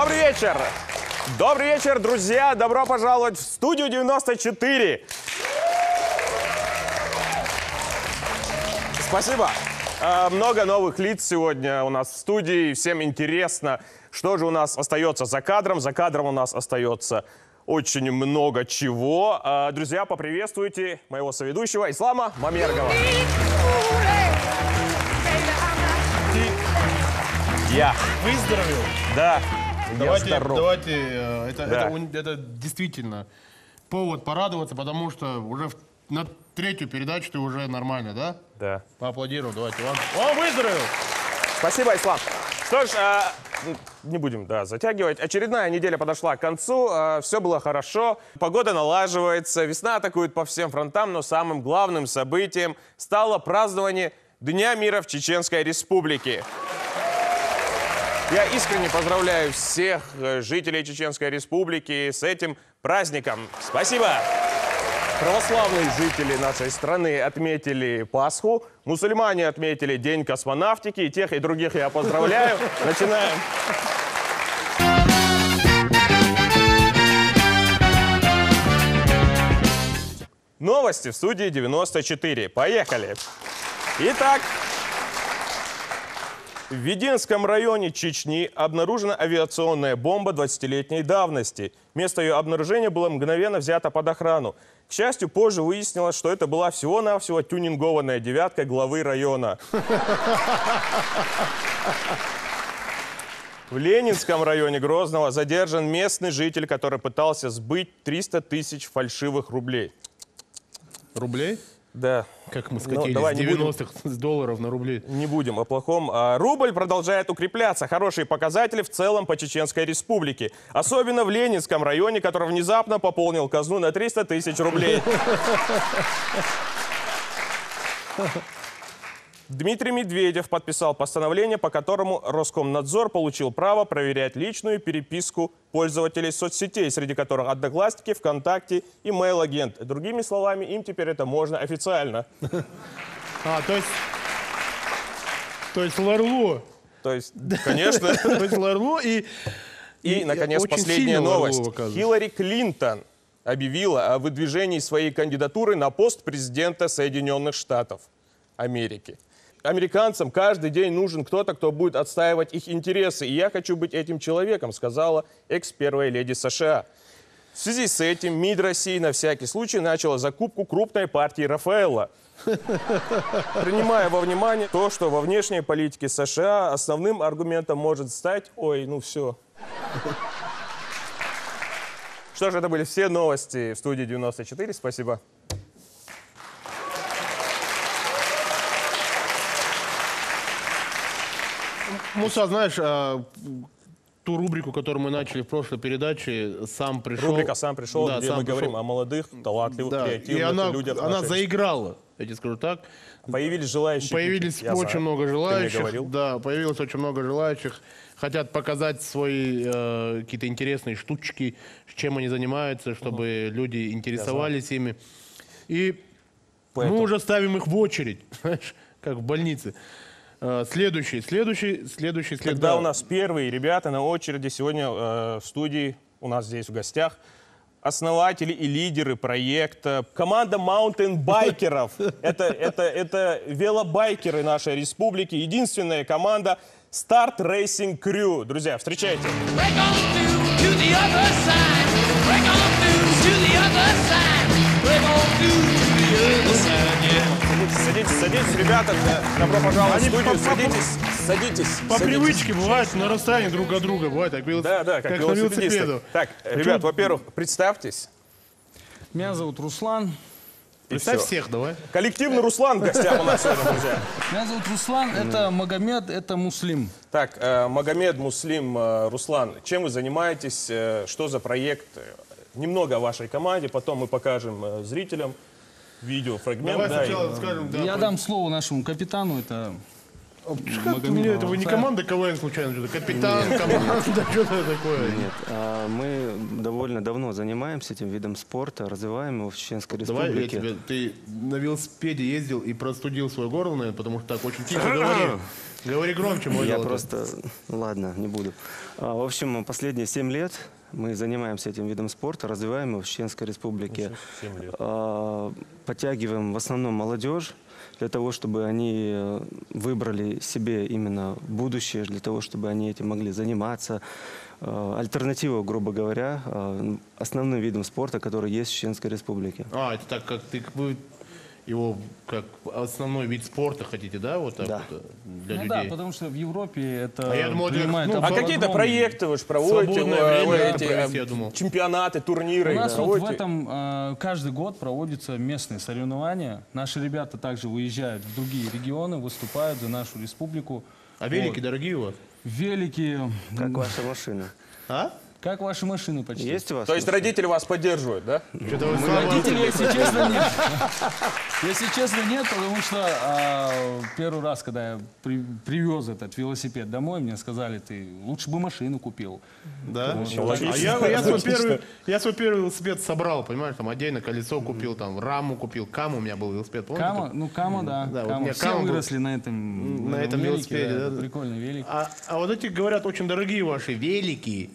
Добрый вечер! Добрый вечер, друзья! Добро пожаловать в студию 94! Спасибо! Много новых лиц сегодня у нас в студии. Всем интересно, что же у нас остается за кадром. За кадром у нас остается очень много чего. Друзья, поприветствуйте моего соведущего Ислама Мамергова. Я выздоровел? Да. Это действительно повод порадоваться, потому что уже на третью передачу ты уже нормально, да? Да. Поаплодируем, давайте. Он выздоровел! Спасибо, Ислам. Что ж, не будем затягивать. Очередная неделя подошла к концу, все было хорошо, погода налаживается, весна атакует по всем фронтам, но самым главным событием стало празднование Дня мира в Чеченской Республике. Я искренне поздравляю всех жителей Чеченской Республики с этим праздником. Спасибо! Православные жители нашей страны отметили Пасху, мусульмане отметили День космонавтики. И тех, и других я поздравляю. Начинаем. Новости в студии 94. Поехали! Итак, в Веденском районе Чечни обнаружена авиационная бомба 20-летней давности. Место ее обнаружения было мгновенно взято под охрану. К счастью, позже выяснилось, что это была всего-навсего тюнингованная девятка главы района. В Ленинском районе Грозного задержан местный житель, который пытался сбыть 300 тысяч фальшивых рублей. Рублей? Да. Как мы скатились с 90-х с долларов на рубли. Не будем о плохом. Рубль продолжает укрепляться. Хорошие показатели в целом по Чеченской Республике. Особенно в Ленинском районе, который внезапно пополнил казну на 300 тысяч рублей. Дмитрий Медведев подписал постановление, по которому Роскомнадзор получил право проверять личную переписку пользователей соцсетей, среди которых Одноклассники, ВКонтакте и Mail-агент. Другими словами, им теперь это можно официально. То есть ЛАРЛО. То есть, конечно. То есть ЛАРЛО и, наконец, последняя новость. Хиллари Клинтон объявила о выдвижении своей кандидатуры на пост президента Соединенных Штатов Америки. Американцам каждый день нужен кто-то, кто будет отстаивать их интересы. И я хочу быть этим человеком, сказала экс-первая леди США. В связи с этим МИД России на всякий случай начала закупку крупной партии Рафаэла. Принимая во внимание то, что во внешней политике США основным аргументом может стать «Ой, ну все». Что ж, это были все новости в студии 94. Спасибо. Муса, знаешь, ту рубрику, которую мы начали в прошлой передаче, «Сам пришел». Рубрика «Сам пришел», да, где мы говорим о молодых, талантливых, креативных людях. Она заиграла, я тебе скажу так. Появились желающие. Появились очень много желающих. Да, появилось очень много желающих. Хотят показать свои какие-то интересные штучки, чем они занимаются, чтобы люди интересовались ими. И мы уже ставим их в очередь, знаешь, как в больнице. Следующий. Когда у нас первые ребята на очереди сегодня в студии, у нас здесь в гостях, основатели и лидеры проекта, команда маунтейн-байкеров. Это велобайкеры нашей республики, единственная команда Start Racing Crew. Друзья, встречайте. Садитесь, ребята. Добро пожаловать в студию. Садитесь. По привычке бывает нарастание друг от друга. Бывает, как на велосипеду. Так, ребят, во-первых, представьтесь. Меня зовут Руслан. Представь всех, давай. Коллективный Руслан в гостях у нас сегодня, друзья. Меня зовут Руслан, это Магомед, это Муслим. Так, Магомед, Муслим, Руслан, чем вы занимаетесь, что за проект? Немного о вашей команде, потом мы покажем зрителям видеофрагмент. Давай сначала скажем, да. Я дам слово нашему капитану, это Магомед. Это вы не команда КВН случайно, что-то капитан, команда, что-то такое. Нет, мы довольно давно занимаемся этим видом спорта, развиваем его в Чеченской Республике. Давай, ты на велосипеде ездил и простудил свое горло, наверное, потому что так очень тихо говорил. Говори громче, мой Я золотой. просто... Ладно, не буду. В общем, последние 7 лет мы занимаемся этим видом спорта, развиваем его в Чеченской Республике. 7 лет. Подтягиваем в основном молодежь для того, чтобы они выбрали себе именно будущее, для того, чтобы они этим могли заниматься. Альтернатива, грубо говоря, основным видом спорта, который есть в Чеченской Республике. Это так, как вы его как основной вид спорта хотите, да? Вот так Да. вот, для Ну людей. да, потому что в Европе это А я думал, это, принимает ну, А какие-то огромный- проекты вы же проводите? Свободное время эти, провести, я думал. чемпионаты, турниры У нас вот в проводите? этом каждый год проводятся местные соревнования. Наши ребята также выезжают в другие регионы, выступают за нашу республику. А велики дорогие у вас? Велики. Как ваша машина? А? Как ваши машины почти? Есть у вас? То есть родители вас поддерживают, да? Что-то вы слабо- Родители, если честно, нет. Если честно, нет, потому что первый раз, когда я привез этот велосипед домой, мне сказали, ты лучше бы машину купил. Да? Логично. А я свой первый велосипед собрал, понимаешь, там отдельно колесо купил, там раму купил, Кама у меня был велосипед, помните? Кама, ну Кама, да. Да, вот у Кама. меня Все Кама был. выросли на этом этом велике, велосипеде, да. это прикольный велик. А вот эти, говорят, очень дорогие ваши велики.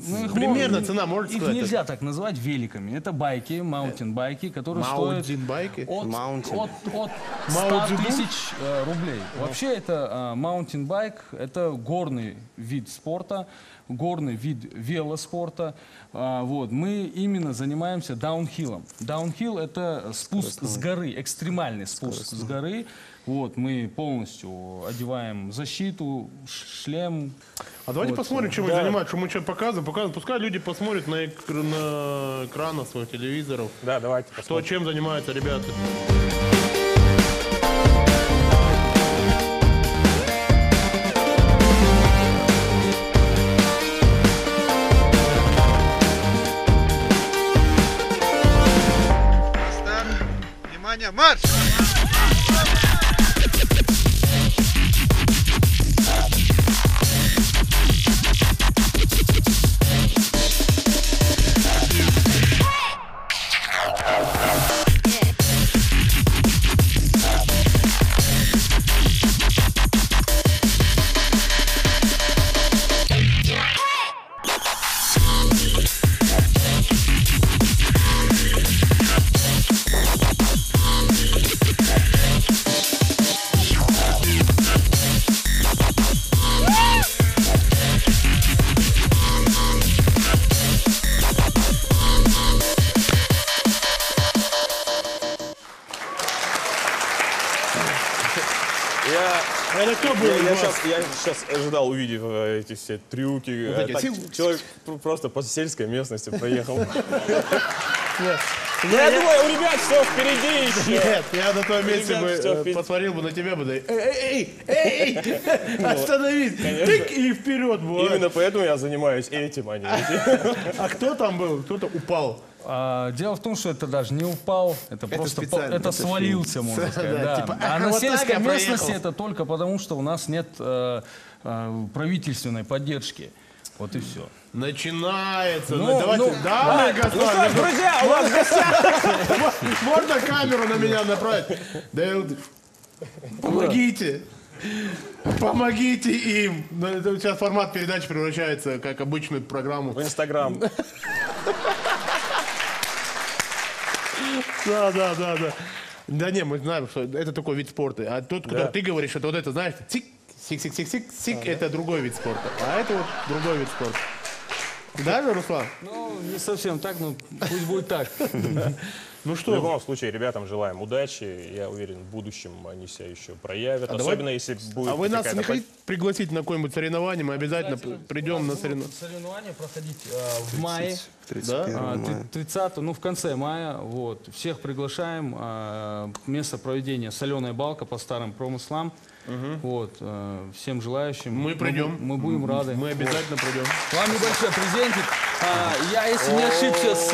Ну, их Примерно можно- цена, можете их сказать? нельзя так назвать великами. Это байки, маунтин-байки, которые стоят Маунтин-байки? от Маунтин. 100 Маунтин-бу? тысяч рублей. Вообще это маунтин-байк, это горный вид спорта, горный вид велоспорта. Вот. Мы именно занимаемся даунхиллом. Даунхилл — это спуск с горы, экстремальный спуск с горы. Вот. Мы полностью одеваем защиту, шлем. А давайте Вот, посмотрим, чем вы занимаетесь, что мы что показываем. Пускай люди посмотрят на экранах своих телевизоров, Да, давайте что посмотрим. чем занимаются ребята. Старт. Внимание, марш! Это кто был? Я сейчас ожидал, увидев эти все трюки. эти Так, сил- человек просто по сельской местности проехал. Я думаю, у ребят все впереди еще. Нет, я на твоем месте Ребят, бы всё впереди. посмотрел бы на тебя бы, да, эй, остановись, тык, и вперед бы. Именно поэтому я занимаюсь этим, а не этим. А кто там был? Кто-то упал. Дело в том, что это даже не упал, это просто специально, это это свалился, можно сказать. Да, да. типа, А на вот так сельской я местности проехал. это только потому, что у нас нет правительственной поддержки. Вот и все. Начинается. Ну, Давайте, ну, дамы и Ну что ж, господа, друзья, у вас в гостях можно камеру на меня направить? Да, помогите. Помогите им. Ну, это сейчас формат передачи превращается как обычную программу. в Инстаграм. Да. Да не, мы знаем, что это такой вид спорта. А тот, который ты говоришь, это вот это, знаешь, цик, сик, это другой вид спорта. А это вот другой вид спорта. Да же, Руслан? Ну, не совсем так, но пусть будет так. Ну В что, любом случае, ребятам желаем удачи. Я уверен, в будущем они себя еще проявят. давай- Особенно, если будет а вы нас какая-то не хотите пригласить на какое-нибудь соревнование? Мы обязательно придем на соревнование. Соревнования проходить в мае. 31 мая. 30, ну в конце мая, вот. Всех приглашаем. Место проведения «Соленая балка» по старым промыслам. Вот. Всем желающим. Мы придем. Мы будем рады. Мы обязательно придем. Вам небольшой презентик. Я, если не ошибся с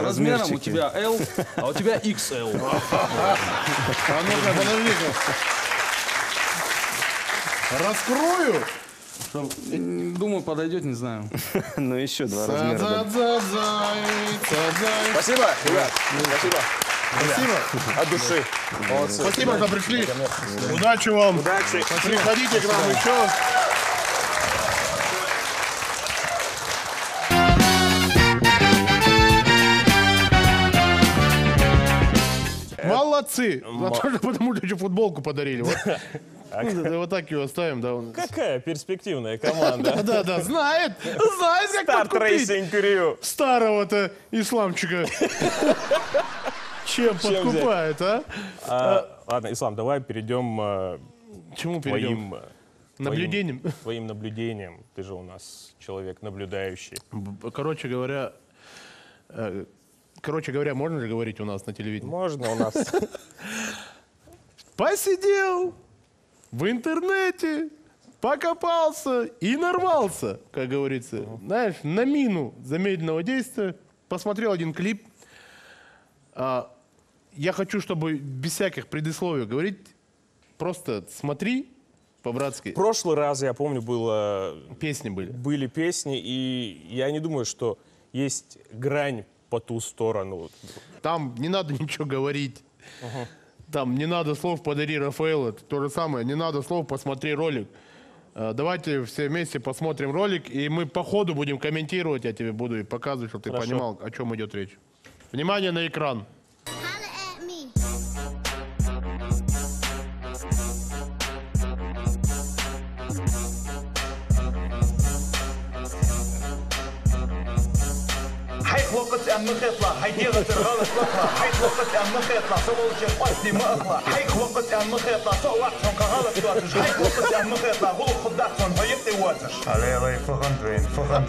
размером, у Размерчики. тебя L, а у тебя XL. А ну-ка, подожди-ка. Раскрою. Думаю, подойдет, не знаю. Ну, еще 2 размера. да. Цадзай. Спасибо, ребят. Спасибо. Спасибо. От души. Молодцы. Спасибо, что пришли. Удачи вам. Удачи. Приходите к нам еще. Молодцы! Потому что еще футболку подарили. Вот так его оставим, да. Какая перспективная команда. Да, знает, как Старт подкупить Racing Crew. старого-то исламчика. Чем подкупает, а? Ладно, Ислам, давай перейдем К чему перейдем? твоим Наблюдением? твоим наблюдением. Ты же у нас человек наблюдающий. Короче говоря, можно ли говорить у нас на телевидении? Можно у нас? Посидел в интернете, покопался и нарвался, как говорится. Знаешь, на мину замедленного действия. Посмотрел один клип. Я хочу, чтобы без всяких предисловий говорить, просто смотри по-братски. В прошлый раз, я помню, Песни были. были песни, и я не думаю, что есть грань по ту сторону. Там не надо ничего говорить. Там не надо слов «подари Рафаэлу», это то же самое. Не надо слов «посмотри ролик». Давайте все вместе посмотрим ролик, и мы по ходу будем комментировать. Я тебе буду показывать, чтобы ты Хорошо. понимал, о чем идет речь. Внимание на экран. Holla at me. حيث وقت أمك يطلع هيديغة الغلط لطلع حيث وقت أمك يطلع سووا شي قصدي ما أطلع حيث وقت أمك يطلع سواتهم كغلط تواتش حيث وقت أمك يطلع غلط خداتهم هيبتي واتش علي فغندوين وانا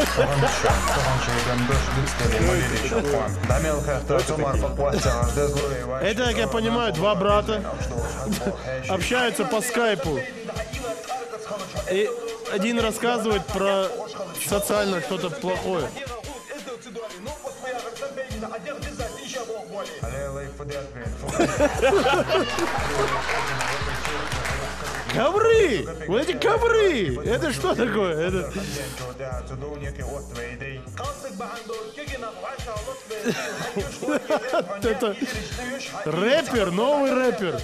فغند الشام فغند شيء دوش دستري مولي شوفان دعمل خير تمر فقواتها ждезлуй. Это, как я понимаю, два брата общаются по скайпу. И один рассказывает про социально что-то плохое. Ковры! Вот эти ковры! Это что такое? Это рэпер, новый рэпер.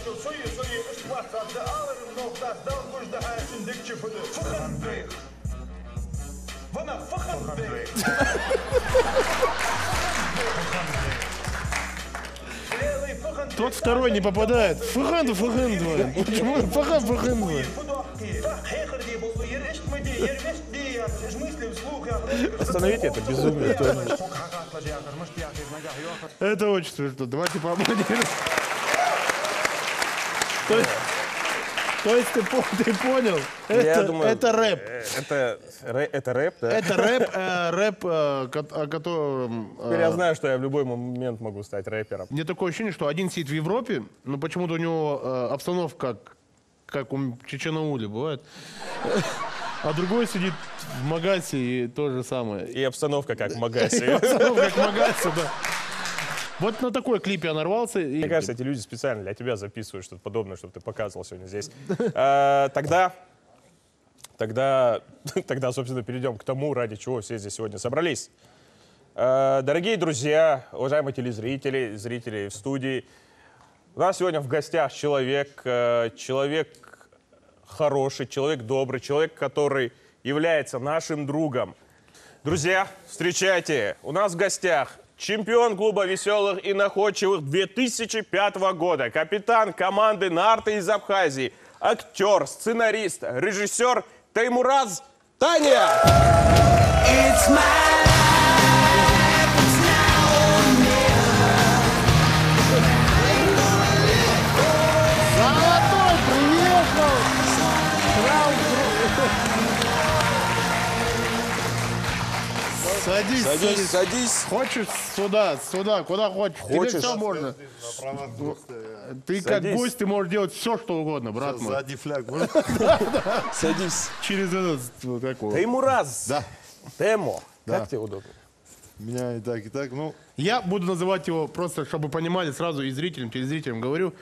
Тот второй не попадает. Фахан. Почему? Фахан. Остановите это безумие. Это очень смешно. Давайте поаплодируем. То есть ты понял? Я думаю, Это рэп. Это рэп, да? Это рэп, о котором... Теперь я знаю, что я в любой момент могу стать рэпером. Мне такое ощущение, что один сидит в Европе, но почему-то у него обстановка как у Чеченаули бывает, а другой сидит в Магасе и то же самое. И обстановка как в Магасе. Обстановка как в Магасе, да. Вот на такой клип я нарвался. Мне кажется, эти люди специально для тебя записывают что-то подобное, чтобы ты показывал сегодня здесь. Тогда, собственно, перейдем к тому, ради чего все здесь сегодня собрались. Дорогие друзья, уважаемые телезрители, зрители в студии, у нас сегодня в гостях человек хороший, человек добрый, человек, который является нашим другом. Друзья, встречайте, у нас в гостях чемпион клуба веселых и находчивых 2005 года, капитан команды «Нарты» из Абхазии, актер, сценарист, режиссер Теймураз Таня. Золотой приехал! Садись. Хочешь сюда, куда хочешь. Тебе все можно. Ты как Садись. гость, ты можешь делать все, что угодно, брат мой. Задний фляг. Садись. Через этот, как его. Теймураз. Да. Темо. Да. Как тебе удобно? Меня и так, ну... Я буду называть его просто, чтобы понимали сразу и зрителям, телезрителям говорю.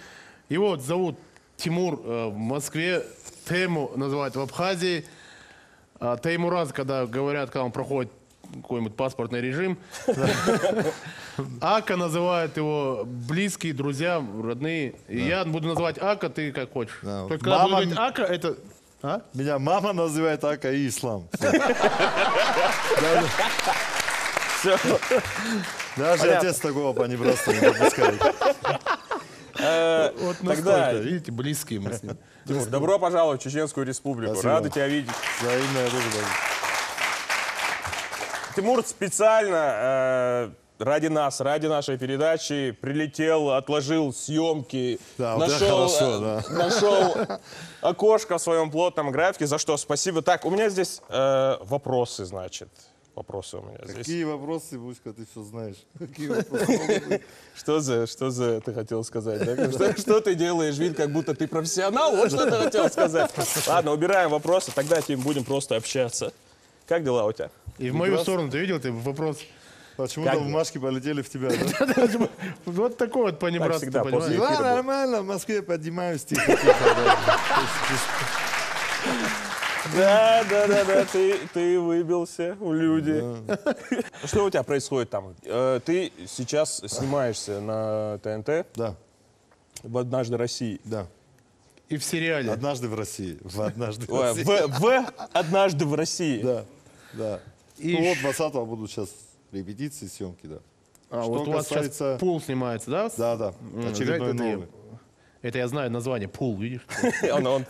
Его вот зовут Тимур в Москве, Тему называют в Абхазии. А Теймураз, когда говорят, когда он проходит какой-нибудь паспортный режим. Ака называют его близкие, друзья, родные. И я буду называть Ака, ты как хочешь. Да. Только когда буду Мама говорить Ака, это... А? Меня мама называет Ака и Ислам. Всё. Даже Понятно. отец такого понебратства не допускает. Вот Тогда- настолько, видите, близкие мы с ним. Тимур, добро пожаловать в Чеченскую Республику. Спасибо. Рады тебя видеть. Взаимно я тоже даже. Тимур специально ради нас, ради нашей передачи прилетел, отложил съемки, Да, вот это хорошо, да. нашел окошко в своем плотном графике, за что спасибо. Так, у меня здесь вопросы, значит. Вопросы у меня здесь. Какие вопросы, Буська, ты все знаешь. Какие вопросы могут быть? Что за ты хотел сказать? Да? Что ты делаешь вид, как будто ты профессионал? Вот что ты хотел сказать. Ладно, убираем вопросы, тогда Тим, будем просто общаться. Как дела у тебя? И в мою сторону, ты видел, ты вопрос... Почему-то бумажки полетели в тебя, да? Вот такой вот понебратство, всегда, понимаешь? после- Дела эфира был. нормально, в Москве поднимаюсь тихо-тихо. Да, ты выбился в люди. Что у тебя происходит там? Ты сейчас снимаешься на ТНТ Да, в «Однажды России». да. И в сериале. Однажды в России. Однажды в Ой, России. в «Однажды в России». Да, да. И Ну вот 20-го будут сейчас репетиции, съемки, да. А, Что вот у вас касается- сейчас пул снимается, да? Да, да. Очередной это, новый. это я знаю название, пул, видишь? Он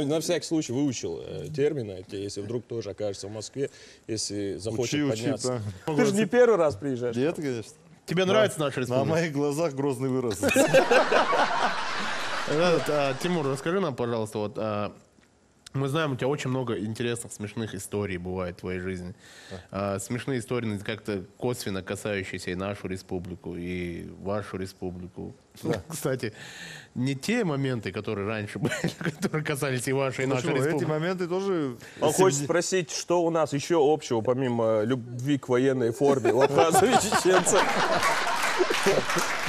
на всякий случай выучил термины, если вдруг тоже окажется в Москве, если захочет Учи, подняться. да. Ты же не первый раз приезжаешь. Нет, конечно. Тебе нравится наша На республика? моих глазах Грозный вырос. Тимур, расскажи нам, пожалуйста, вот, мы знаем, у тебя очень много интересных, смешных историй бывает в твоей жизни. Смешные истории, как-то косвенно касающиеся и нашу республику, и вашу республику. Кстати, не те моменты, которые раньше были, которые касались и вашей, и нашей Почему? Эти республики. моменты тоже... Он хочет спросить, что у нас еще общего, помимо любви к военной форме у абхазов и чеченцев.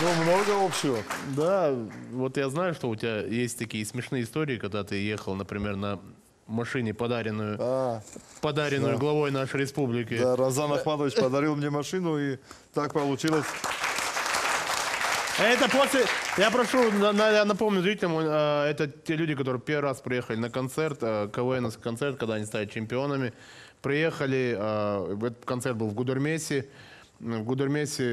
Ну, много общего. Да, вот я знаю, что у тебя есть такие смешные истории, когда ты ехал, например, на машине, подаренную главой нашей республики. Да, Рамзан Ахматович подарил мне машину, и так получилось. Это после... Я прошу, я напомню зрителям, это те люди, которые первый раз приехали на концерт, КВНовский концерт, когда они стали чемпионами. Приехали, этот концерт был в Гудермесе. В Гудермесе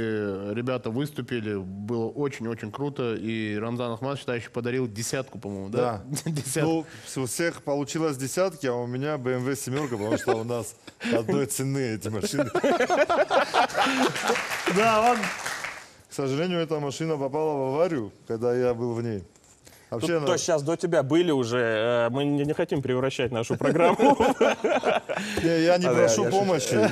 ребята выступили, было очень-очень круто. И Рамзан Ахматович еще подарил 10, по-моему, да? Да. 10. Ну, у всех получилось 10, а у меня BMW 7, потому что у нас одной цены эти машины. Да, он... К сожалению, эта машина попала в аварию, когда я был в ней. Вообще, То сейчас до тебя были уже, мы не хотим превращать нашу программу. я не прошу помощи.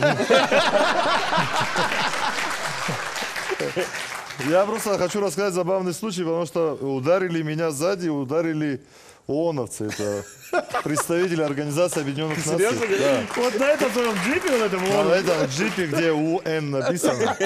Я просто хочу рассказать забавный случай, потому что ударили меня сзади, ударили ООНовцы. Это представители Организации Объединенных Наций. Да. Вот на этом своем джипе, вот этом На этом джипе, где УН написано.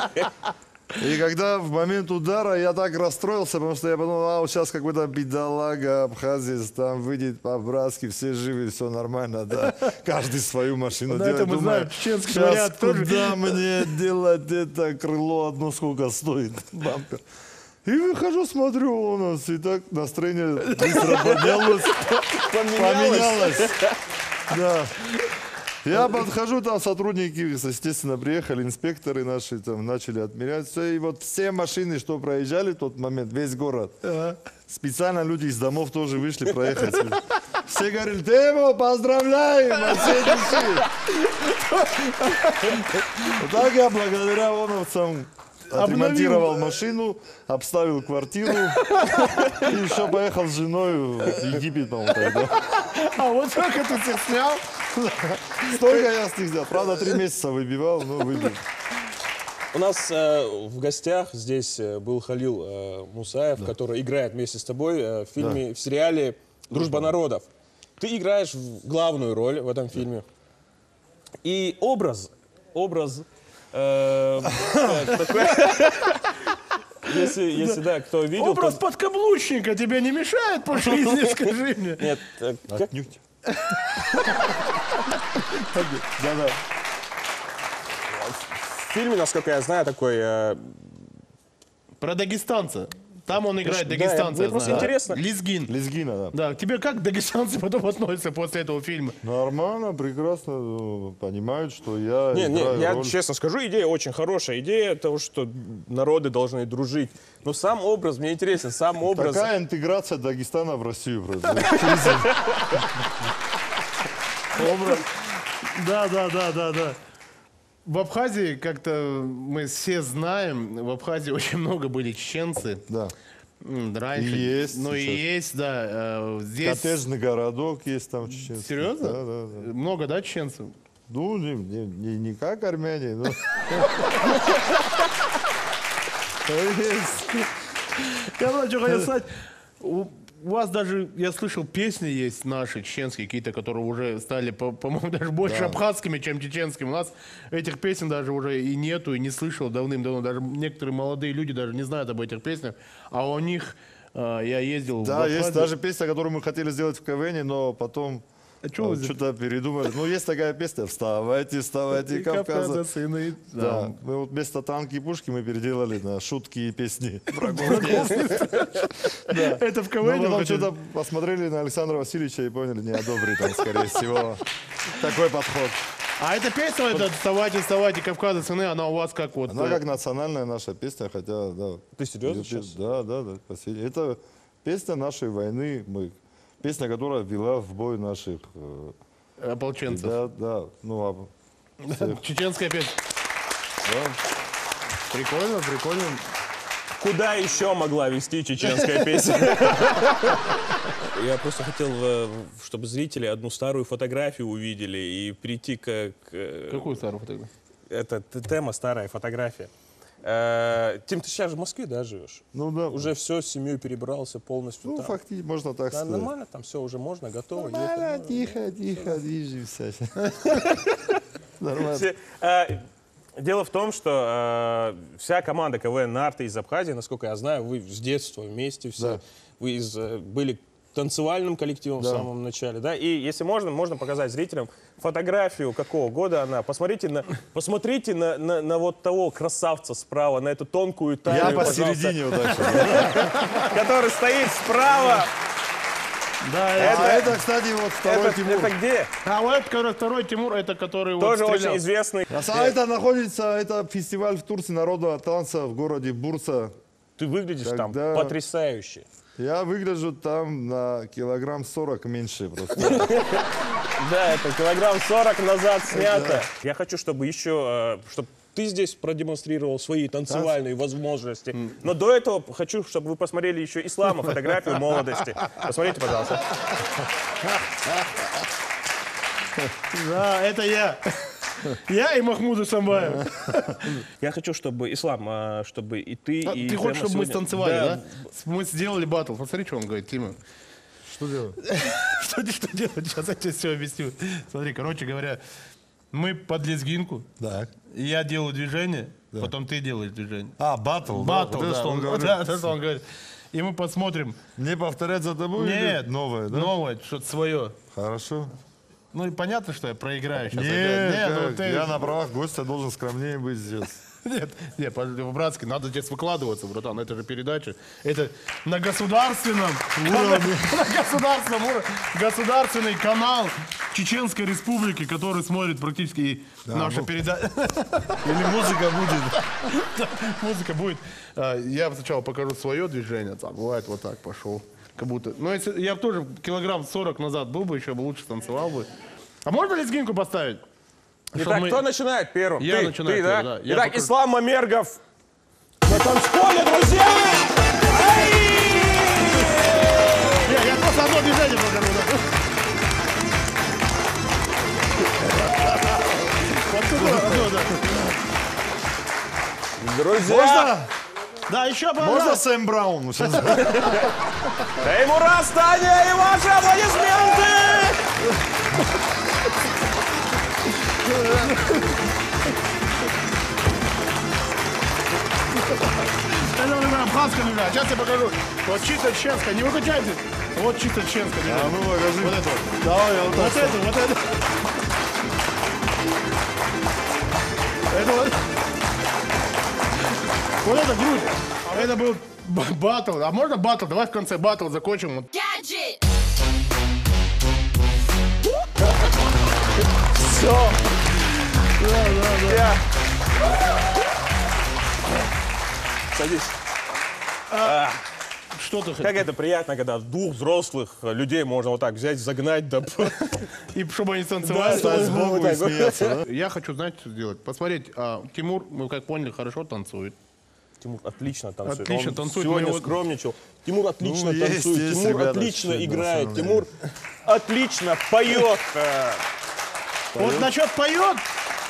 И когда в момент удара я так расстроился, потому что я подумал, вот сейчас какой-то бедолага, абхазец, там выйдет по-братски, все живы, все нормально, да. Каждый свою машину На делает. это мы Думаю, знаем, чеченский сейчас вариант тоже. куда мне делать это крыло одно, сколько стоит, бампер. И выхожу, смотрю, и так настроение быстро поднялось, поменялось. Да. Я подхожу, там сотрудники, естественно, приехали, инспекторы наши, там начали отмерять все. И вот все машины, что проезжали в тот момент, весь город, специально люди из домов тоже вышли проехать. Все говорили, Тему, поздравляем, а все души. Вот так я благодаря ООНовцам отремонтировал машину, обставил квартиру и еще поехал с женой в Египет, по-моему, тогда. А вот как это всех снял? Столько я с них взял. Правда, 3 месяца выбивал, но выбил. У нас в гостях здесь был Халил Мусаев, который играет вместе с тобой в фильме, в сериале «Дружба народов». Ты играешь главную роль в этом фильме. И образ такой, если да, кто видел, Образ то... подкаблучника тебе не мешает по жизни, скажи мне? Нет, как? Отнюдь. Да-да. фильме, насколько я знаю, такой... Про дагестанца. Там он играет Да, дагестанца. мне я просто знаю. интересно. Лезгин. Лезгина, да. Да, к тебе как дагестанцы потом относятся после этого фильма? Нормально, прекрасно понимают, что я играю Я роль. честно скажу, идея очень хорошая. Идея того, что народы должны дружить. Но сам образ мне интересен, сам образ... Такая интеграция Дагестана в Россию просто. Образ. Да. В Абхазии, как-то мы все знаем, в Абхазии очень много были чеченцы. Да. Раньше. И есть Ну и сейчас. есть, да. Здесь... Коттеджный городок есть там чеченский. Серьезно? Да. Много, да, чеченцев? Ну, не как армяне, но... Я что хотел сказать. У вас даже, я слышал, песни есть наши, чеченские какие-то, которые уже стали, по-моему, даже больше абхазскими, чем чеченскими. У нас этих песен даже уже и нету, и не слышал давным-давно. Даже некоторые молодые люди даже не знают об этих песнях. А у них, я ездил в Да, есть Абхазию. даже песня, которую мы хотели сделать в КВН, но потом чё вы что-то передумали. Ну, есть такая песня «Вставайте, вставайте, Кавказа». сыны. Да, мы вот вместо танки и пушки мы переделали на шутки и песни. Это в Ну, КВН? потом что-то посмотрели на Александра Васильевича и поняли, не одобрит он, скорее всего, такой подход. А эта песня, это «Вставайте, вставайте, Кавказа, сыны», она у вас как вот... Она как национальная наша песня, хотя, да. Ты серьезно сейчас? Да. Спасибо. Это песня нашей войны, песня, которая вела в бой наших ополченцев. Да. Ну, Чеченская песня. Прикольно. Куда еще могла вести чеченская песня? Я просто хотел, чтобы зрители одну старую фотографию увидели и прийти к... Какую старую фотографию? Это тема старая фотография. Тим, ты сейчас в Москве, да, живешь? Ну да. Уже все, с семьей перебрался полностью Ну, там. фактически, можно так Да, сказать. нормально, там все уже можно, готово. Нормально, ехать. тихо, движемся. Нормально. Дело в том, что вся команда КВН «Нарты» из Абхазии, насколько я знаю, вы с детства вместе все. Да. Вы были танцевальным коллективом в самом начале, да? И если можно показать зрителям фотографию, какого года она. Посмотрите на вот того красавца справа, на эту тонкую талию, Я пожалуйста, посередине вот так. который стоит справа. Да, Это, кстати, вот второй Тимур. Это где? А вот второй Тимур, это который Тоже вот стрелял. очень известный. Это находится, это фестиваль в Турции народного танца в городе Бурса. Ты выглядишь там Когда- потрясающе. Я выгляжу там на килограмм 40 меньше просто. Да, это килограмм 40 назад снято. Я хочу, чтобы еще, чтобы ты здесь продемонстрировал свои танцевальные возможности. Но до этого хочу, чтобы вы посмотрели еще Ислама, фотографию молодости. Посмотрите, пожалуйста. Да, это я. Я и Махмуд Усамбаев. Я хочу, чтобы Ислам, чтобы и ты, и Ты хочешь, прямо чтобы мы сегодня- станцевали, да? Мы сделали батл. Посмотри, что он говорит, Тима. Что делать? Что делать? Сейчас я тебе все объясню. Смотри, короче говоря, мы под лезгинку. Так. Я делаю движение, потом ты делаешь движение. Батл. Батл, Вот это, да. что он говорит. Да, это что он говорит. И мы посмотрим. Не повторять за тобой Нет, или новое, да? новое, что-то свое. Хорошо. Ну и понятно, что я проиграю сейчас. Нет, ну ты- я на правах гостя должен скромнее быть здесь. Нет, по-братски, надо здесь выкладываться, братан, это же передача. Это на государственном уровне, государственный канал Чеченской Республики, который смотрит практически наша передача. Или музыка будет. Музыка будет. Я сначала покажу свое движение, так, бывает вот так пошел. Как будто. Но если я тоже килограмм 40 назад был бы, еще бы лучше танцевал бы. А можно лезгинку поставить? Итак, кто начинает первым? Я Ты, начинаю ты, первым, да? да. Я Итак, покажу. Ислам Мамергов на танцполе, друзья! Я просто одно движение покажу. Да. Вот такое одно, да. Друзья! Можно? Да, еще Можно пожалуйста. Сэм Браун? Сейчас. Теймур Астания и ваши аплодисменты! Это вот такая абхазская движение. Сейчас я покажу. Вот чисто чеченская. Не выкачайте. Вот чисто чеченская движение. А ну покажи. Вот это вот. Давай, я вот так. Вот это, вот это. Это вот. грудь. Это был батл. А можно батл? Давай в конце батл закончим. Вот. Все. Садись. Что ты Как хотел? это приятно, когда двух взрослых людей можно вот так взять, загнать, да. И чтобы они танцевали. Да, Стать сбоку и смеяться, да? Я хочу, знаете, что сделать? Посмотреть. Тимур, мы как поняли, хорошо танцует. Тимур отлично танцует. Отлично Он танцует, сегодня мы его- скромничал. Тимур отлично Ну, есть, танцует. есть Тимур ребята отлично вообще, на играет. самом Тимур отлично поет. Вот насчет поет,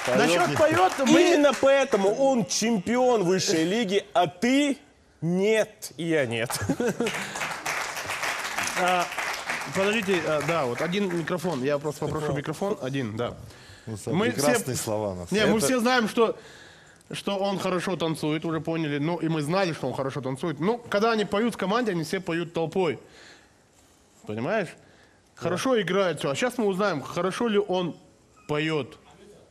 насчет поет, Именно поэтому он чемпион высшей лиги, а ты нет, и я нет. Подождите, да, вот один микрофон. Я просто попрошу микрофон. Один, да. Ну, Мы прекрасные все- слова. на Не, самом мы деле. все знаем, что он хорошо танцует, уже поняли. Ну, и мы знали, что он хорошо танцует. Ну, когда они поют в команде, они все поют толпой. Понимаешь? Хорошо играет все. А сейчас мы узнаем, хорошо ли он поет.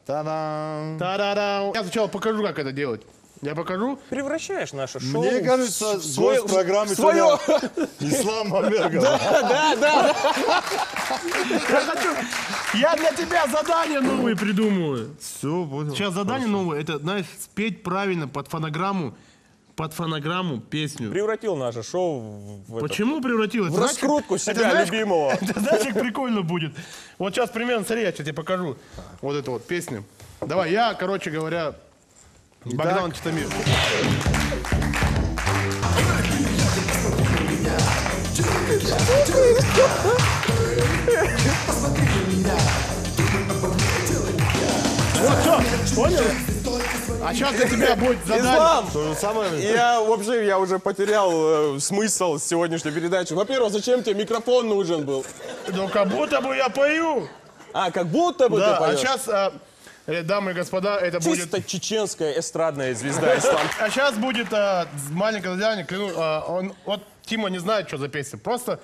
Та-дам! Та-да-да. Я сначала покажу, как это делать. Я покажу. Превращаешь наше шоу Мне кажется, в свое... гость программы свое... сегодня Ислам Мамергов. Я для тебя задания новые придумываю. Все, понял. Сейчас задание новое. Это, знаешь, спеть правильно под фонограмму песню. Превратил наше шоу в это. Почему превратилось? В раскрутку себя любимого. Это знаешь, как прикольно будет. Вот сейчас примерно, смотри, я тебе покажу. Вот эту вот песню. Давай, я, короче говоря, Богдан Титамир. Вот, все, понял? А сейчас для тебя будет задание. Ислам! То же самое. Я уже потерял смысл сегодняшней передачи. Во-первых, зачем тебе микрофон нужен был? Ну, как будто бы я пою. А, как будто бы Да, ты а поешь. сейчас, дамы и господа, это будет... Чисто чеченская эстрадная звезда Ислам. А сейчас будет маленькое задание. Вот Тима не знает, что за песня. Просто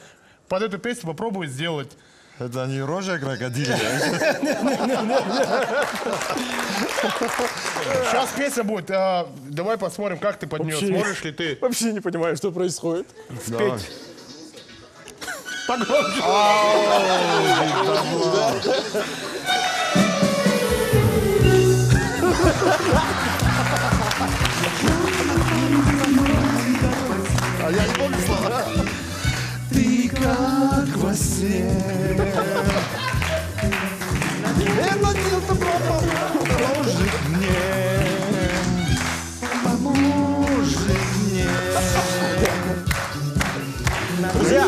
под эту песню попробуй сделать. Это не рожа крокодила. Сейчас песня будет. Давай посмотрим, как ты под нее. Сможешь ли ты Вообще не понимаю, что происходит. спеть? Погромче. А я не помню слова. Ты как во сне. Поможет мне. Поможет мне. Друзья,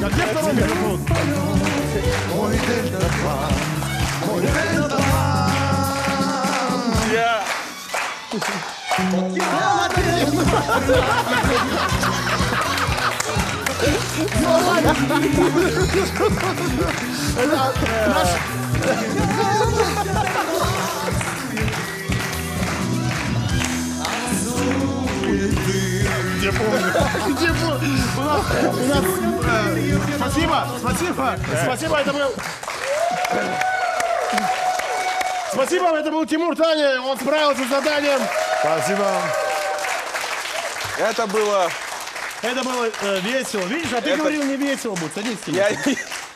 А где второй микрофон? я... Спасибо, это был... Спасибо, это был Тимур Таня, он справился с заданием. Спасибо. Это было... Это было весело. Видишь, а ты говорил, не весело будет. Садись, Тимур.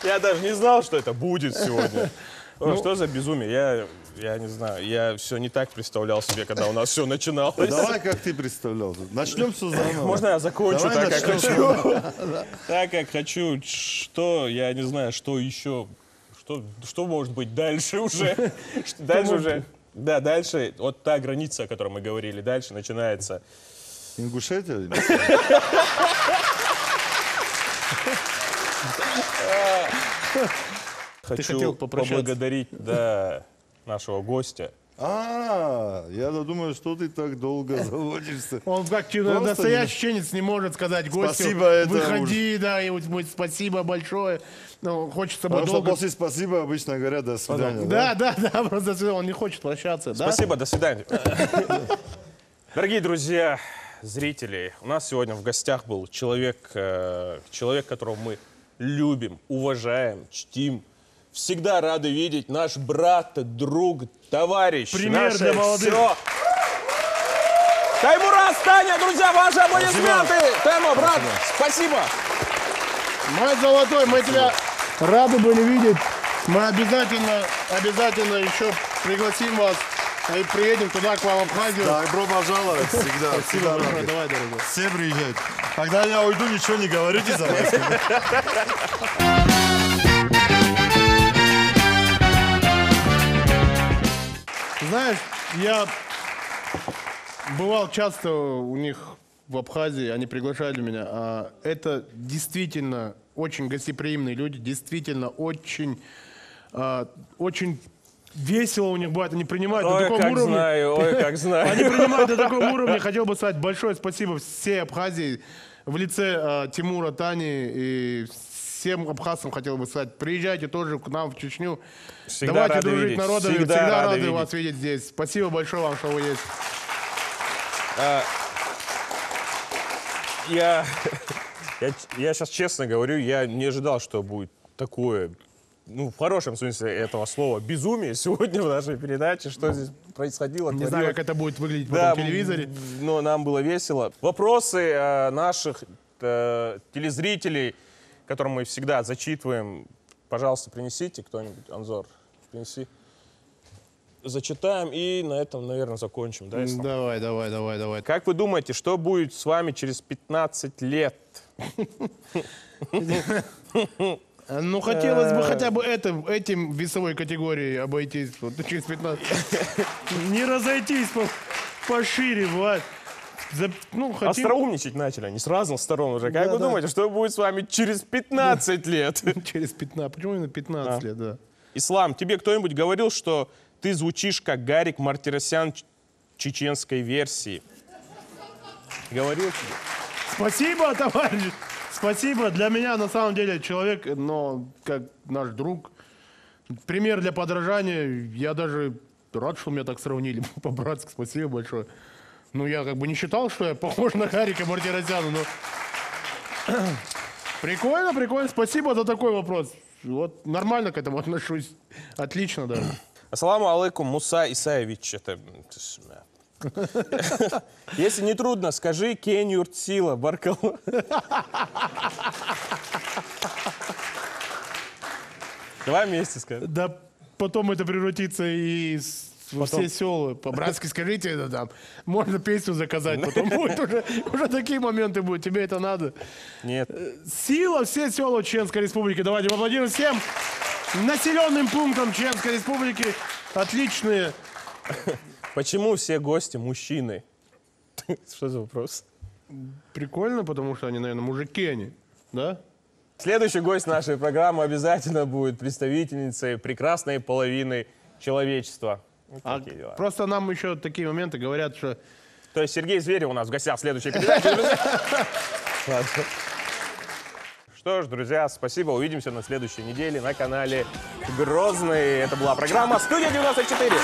Я даже не знал, что это будет сегодня. Что за безумие? Я не знаю. Я все не так представлял себе, когда у нас все начиналось. Давай, как ты представлял. Начнем все заново. Можно я закончу Давай так, как начнем хочу? Так, как хочу. Что? Я не знаю, что еще. Что может быть дальше уже? Дальше уже. Да, дальше. Вот та граница, о которой мы говорили. Дальше начинается. Ингушетия? Хочу хотел попрощаться. поблагодарить нашего гостя. Я думаю, что ты так долго заводишься. Он как Просто настоящий чеченец не может сказать гостю, Спасибо, это выходи, да, и вот спасибо большое. Ну, хочется бы Потому что долго... после спасибо обычно говорят до свидания. Да, просто он не хочет прощаться. Да? Спасибо, до свидания. Дорогие друзья, зрители, у нас сегодня в гостях был человек, которого мы любим, уважаем, чтим. Всегда рады видеть наш брат, друг, товарищ. Пример наше для молодых. всё. Таймураз, Таня, друзья, ваши аплодисменты. Тема, брат, спасибо. Мой золотой, мы тебя рады были видеть. Мы обязательно еще пригласим вас и приедем туда, к вам в Абхазию. Добро пожаловать всегда. Спасибо всегда большое, рады. давай, дорогой. Все приезжают. Когда я уйду, ничего не говорите за вас. Знаешь, я бывал часто у них в Абхазии, они приглашали меня. Это действительно очень гостеприимные люди, действительно очень весело у них бывает. Они принимают на Ой, таком как уровне. знаю, ой, как знаю. Они принимают на таком уровне. Хотел бы сказать большое спасибо всей Абхазии в лице Тимура, Тани и всем абхазцам хотел бы сказать. Приезжайте тоже к нам в Чечню. Всегда Давайте рады дружить видеть. народами. Всегда Всегда рады рады видеть. вас видеть здесь. Спасибо большое вам, что вы есть. Я сейчас честно говорю, я не ожидал, что будет такое, ну, в хорошем смысле этого слова, безумие сегодня в нашей передаче, что здесь происходило. Не знаю, творилось. как это будет выглядеть Да, потом в телевизоре. но нам было весело. Вопросы наших телезрителей, которым мы всегда зачитываем, пожалуйста, принесите кто-нибудь, Анзор, принеси. Зачитаем и на этом, наверное, закончим. Да, Ислам? Давай. Как вы думаете, что будет с вами через 15 лет? Ну, хотелось бы хотя бы этим весовой категорией обойтись. Вот, через 15. Не разойтись пошире, Влад. Ну, хотим... Остроумничать начали, они с разных сторон уже. Как Да, вы да. думаете, что будет с вами через 15 лет? Через 15. Почему именно 15 лет, да? Ислам, тебе кто-нибудь говорил, что ты звучишь как Гарик Мартиросян чеченской версии? Говорил тебе? Спасибо, товарищ. Спасибо. Для меня, на самом деле, человек, но как наш друг. Пример для подражания. Я даже рад, что меня так сравнили по-братски. Спасибо большое. Ну, я как бы не считал, что я похож на Гарика Мартиросяна, но... Прикольно. Спасибо за такой вопрос. Вот нормально к этому отношусь. Отлично, да. Ассаламу алейкум, Муса Исаевич. Если не трудно, скажи Кен Юртсила, Баркал. Давай вместе скажем. Да потом это превратится и во все села. По-братски скажите это там. Можно песню заказать, потом будет уже такие моменты будут. Тебе это надо? Нет. Сила, все села Чеченской Республики. Давайте поаплодируем всем населенным пунктам Чеченской Республики. Отличные. Почему все гости мужчины? Что за вопрос? Прикольно, потому что они, наверное, мужики они. Да? Следующий гость нашей программы обязательно будет представительницей прекрасной половины человечества. Вот такие дела. Просто нам еще такие моменты говорят, что... То есть Сергей Зверев у нас в гостях в следующей передаче, друзья. Ладно. Что ж, друзья, спасибо. Увидимся на следующей неделе на канале Грозный. Это была программа «Студия 94».